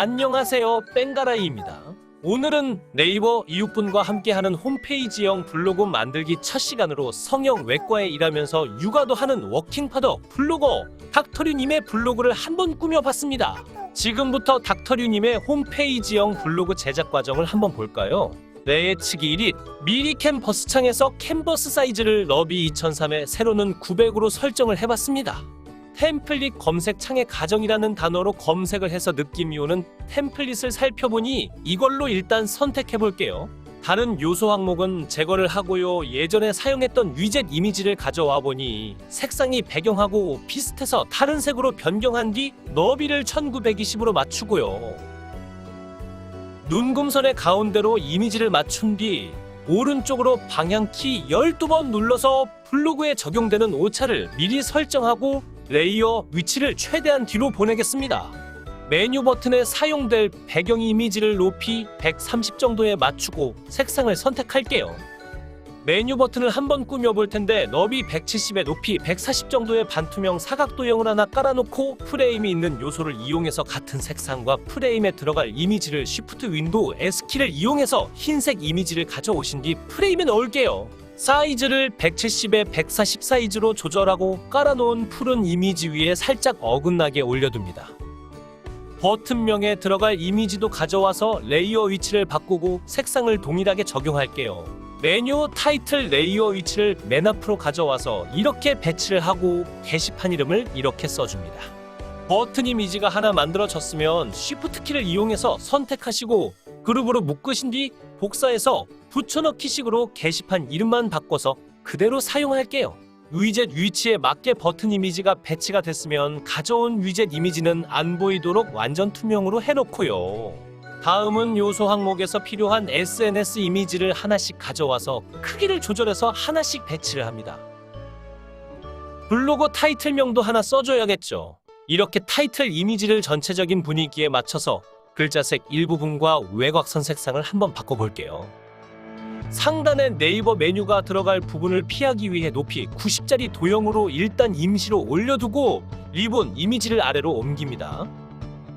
안녕하세요, 뺑가라이입니다. 오늘은 네이버 이웃분과 함께하는 홈페이지형 블로그 만들기 첫 시간으로 성형 외과에 일하면서 육아도 하는 워킹파더 블로거 닥터류님의 블로그를 한번 꾸며봤습니다. 지금부터 닥터류님의 홈페이지형 블로그 제작 과정을 한번 볼까요? 예측이 1일 미리 캔버스 창에서 캔버스 사이즈를 너비 2003에 세로는 900으로 설정을 해봤습니다. 템플릿 검색 창에 가정이라는 단어로 검색을 해서 느낌이 오는 템플릿을 살펴보니 이걸로 일단 선택해볼게요. 다른 요소 항목은 제거를 하고요. 예전에 사용했던 위젯 이미지를 가져와 보니 색상이 배경하고 비슷해서 다른 색으로 변경한 뒤 너비를 1920으로 맞추고요. 눈금선의 가운데로 이미지를 맞춘 뒤 오른쪽으로 방향키 12번 눌러서 블로그에 적용되는 오차를 미리 설정하고 레이어 위치를 최대한 뒤로 보내겠습니다. 메뉴 버튼에 사용될 배경 이미지를 높이 130 정도에 맞추고 색상을 선택할게요. 메뉴 버튼을 한번 꾸며볼 텐데 너비 170에 높이 140 정도의 반투명 사각도형을 하나 깔아놓고 프레임이 있는 요소를 이용해서 같은 색상과 프레임에 들어갈 이미지를 Shift 윈도우 S키를 이용해서 흰색 이미지를 가져오신 뒤 프레임에 넣을게요. 사이즈를 170에 140 사이즈로 조절하고 깔아놓은 푸른 이미지 위에 살짝 어긋나게 올려둡니다. 버튼명에 들어갈 이미지도 가져와서 레이어 위치를 바꾸고 색상을 동일하게 적용할게요. 메뉴 타이틀 레이어 위치를 맨 앞으로 가져와서 이렇게 배치를 하고 게시판 이름을 이렇게 써줍니다. 버튼 이미지가 하나 만들어졌으면 Shift 키를 이용해서 선택하시고 그룹으로 묶으신 뒤 복사해서 붙여넣기식으로 게시판 이름만 바꿔서 그대로 사용할게요. 위젯 위치에 맞게 버튼 이미지가 배치가 됐으면 가져온 위젯 이미지는 안 보이도록 완전 투명으로 해놓고요. 다음은 요소 항목에서 필요한 SNS 이미지를 하나씩 가져와서 크기를 조절해서 하나씩 배치를 합니다. 블로그 타이틀명도 하나 써줘야겠죠. 이렇게 타이틀 이미지를 전체적인 분위기에 맞춰서 글자색 일부분과 외곽선 색상을 한번 바꿔볼게요. 상단에 네이버 메뉴가 들어갈 부분을 피하기 위해 높이 90짜리 도형으로 일단 임시로 올려두고 리본 이미지를 아래로 옮깁니다.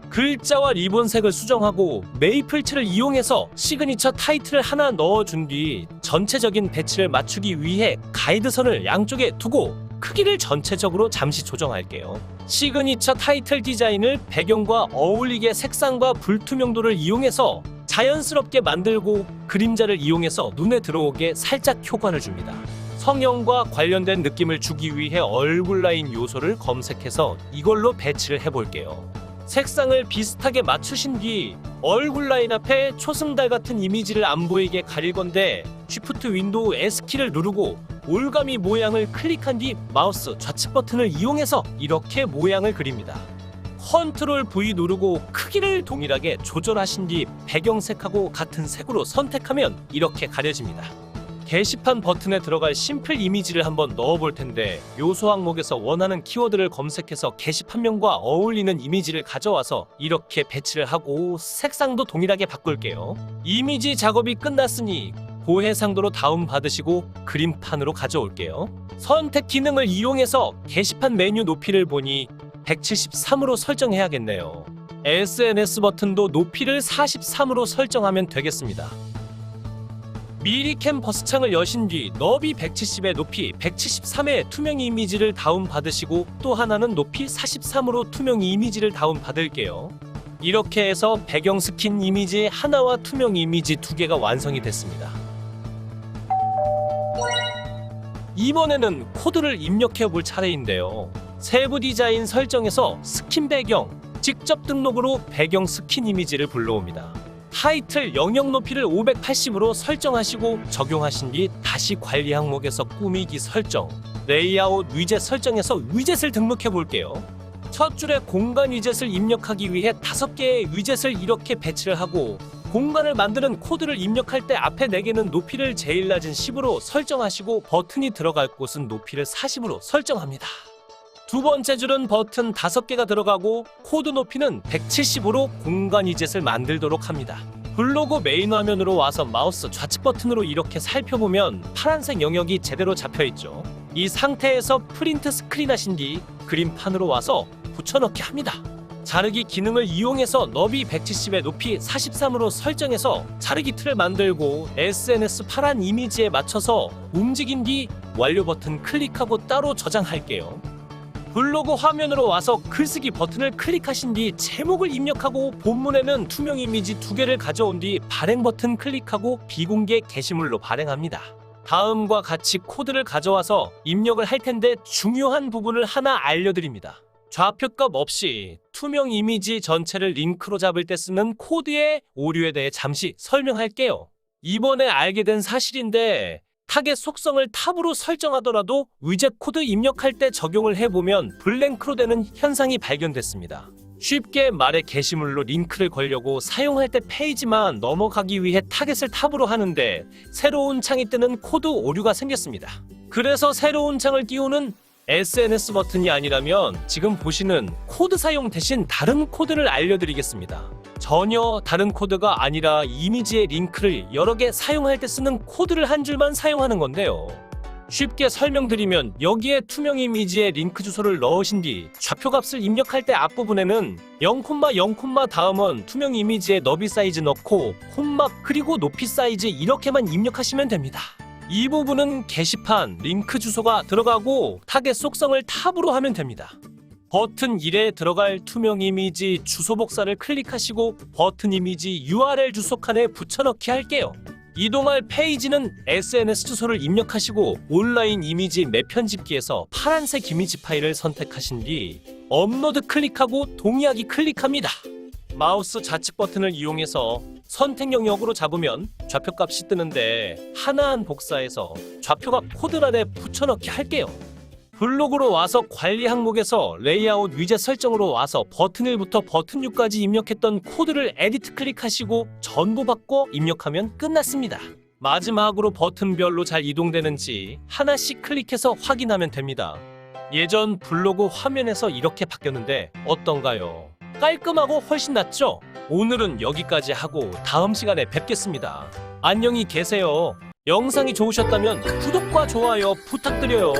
글자와 리본색을 수정하고 메이플칠을 이용해서 시그니처 타이틀을 하나 넣어준 뒤 전체적인 배치를 맞추기 위해 가이드선을 양쪽에 두고 크기를 전체적으로 잠시 조정할게요. 시그니처 타이틀 디자인을 배경과 어울리게 색상과 불투명도를 이용해서 자연스럽게 만들고 그림자를 이용해서 눈에 들어오게 살짝 효과를 줍니다. 성형과 관련된 느낌을 주기 위해 얼굴 라인 요소를 검색해서 이걸로 배치를 해볼게요. 색상을 비슷하게 맞추신 뒤 얼굴 라인 앞에 초승달 같은 이미지를 안 보이게 가릴 건데 Shift 윈도우 S키를 누르고 올가미 모양을 클릭한 뒤 마우스 좌측 버튼을 이용해서 이렇게 모양을 그립니다. 컨트롤 V 누르고 크기를 동일하게 조절하신 뒤 배경색하고 같은 색으로 선택하면 이렇게 가려집니다. 게시판 버튼에 들어갈 심플 이미지를 한번 넣어볼 텐데 요소 항목에서 원하는 키워드를 검색해서 게시판명과 어울리는 이미지를 가져와서 이렇게 배치를 하고 색상도 동일하게 바꿀게요. 이미지 작업이 끝났으니 고해상도로 다운받으시고 그림판으로 가져올게요. 선택 기능을 이용해서 게시판 메뉴 높이를 보니 173으로 설정해야겠네요. SNS 버튼도 높이를 43으로 설정하면 되겠습니다. 미리 캔버스 창을 여신 뒤 너비 170에 높이 173의 투명 이미지를 다운받으시고 또 하나는 높이 43으로 투명 이미지를 다운받을게요. 이렇게 해서 배경 스킨 이미지 하나와 투명 이미지 두 개가 완성이 됐습니다. 이번에는 코드를 입력해 볼 차례인데요. 세부 디자인 설정에서 스킨 배경, 직접 등록으로 배경 스킨 이미지를 불러옵니다. 타이틀 영역 높이를 580으로 설정하시고 적용하신 뒤 다시 관리 항목에서 꾸미기 설정, 레이아웃 위젯 설정에서 위젯을 등록해 볼게요. 첫 줄에 공간 위젯을 입력하기 위해 5개의 위젯을 이렇게 배치를 하고 공간을 만드는 코드를 입력할 때 앞에 4개는 높이를 제일 낮은 10으로 설정하시고 버튼이 들어갈 곳은 높이를 40으로 설정합니다. 두 번째 줄은 버튼 5개가 들어가고 코드 높이는 170으로 공간 위젯을 만들도록 합니다. 블로그 메인 화면으로 와서 마우스 좌측 버튼으로 이렇게 살펴보면 파란색 영역이 제대로 잡혀있죠. 이 상태에서 프린트 스크린 하신 뒤 그림판으로 와서 붙여넣기 합니다. 자르기 기능을 이용해서 너비 170에 높이 43으로 설정해서 자르기 틀을 만들고 SNS 파란 이미지에 맞춰서 움직인 뒤 완료 버튼 클릭하고 따로 저장할게요. 블로그 화면으로 와서 글쓰기 버튼을 클릭하신 뒤 제목을 입력하고 본문에는 투명 이미지 2개를 가져온 뒤 발행 버튼 클릭하고 비공개 게시물로 발행합니다. 다음과 같이 코드를 가져와서 입력을 할 텐데 중요한 부분을 하나 알려드립니다. 좌표값 없이 투명 이미지 전체를 링크로 잡을 때 쓰는 코드의 오류에 대해 잠시 설명할게요. 이번에 알게 된 사실인데 타겟 속성을 탑으로 설정하더라도 위젯 코드 입력할 때 적용을 해보면 블랭크로 되는 현상이 발견됐습니다. 쉽게 말해 게시물로 링크를 걸려고 사용할 때 페이지만 넘어가기 위해 타겟을 탑으로 하는데 새로운 창이 뜨는 코드 오류가 생겼습니다. 그래서 새로운 창을 띄우는 SNS 버튼이 아니라면 지금 보시는 코드 사용 대신 다른 코드를 알려드리겠습니다. 전혀 다른 코드가 아니라 이미지의 링크를 여러 개 사용할 때 쓰는 코드를 한 줄만 사용하는 건데요. 쉽게 설명드리면 여기에 투명 이미지에 링크 주소를 넣으신 뒤 좌표 값을 입력할 때 앞부분에는 0,0, 다음은 투명 이미지에 너비 사이즈 넣고 콤마 그리고 높이 사이즈 이렇게만 입력하시면 됩니다. 이 부분은 게시판 링크 주소가 들어가고 타겟 속성을 탑으로 하면 됩니다. 버튼 1에 들어갈 투명 이미지 주소 복사를 클릭하시고 버튼 이미지 URL 주소 칸에 붙여넣기 할게요. 이동할 페이지는 SNS 주소를 입력하시고 온라인 이미지 맵 편집기에서 파란색 이미지 파일을 선택하신 뒤 업로드 클릭하고 동의하기 클릭합니다. 마우스 좌측 버튼을 이용해서 선택 영역으로 잡으면 좌표값이 뜨는데 하나한 복사해서 좌표값 코드란에 붙여넣기 할게요. 블로그로 와서 관리 항목에서 레이아웃 위젯 설정으로 와서 버튼 1부터 버튼 6까지 입력했던 코드를 에디트 클릭하시고 전부 바꿔 입력하면 끝났습니다. 마지막으로 버튼별로 잘 이동되는지 하나씩 클릭해서 확인하면 됩니다. 예전 블로그 화면에서 이렇게 바뀌었는데 어떤가요? 깔끔하고 훨씬 낫죠? 오늘은 여기까지 하고 다음 시간에 뵙겠습니다. 안녕히 계세요. 영상이 좋으셨다면 구독과 좋아요 부탁드려요.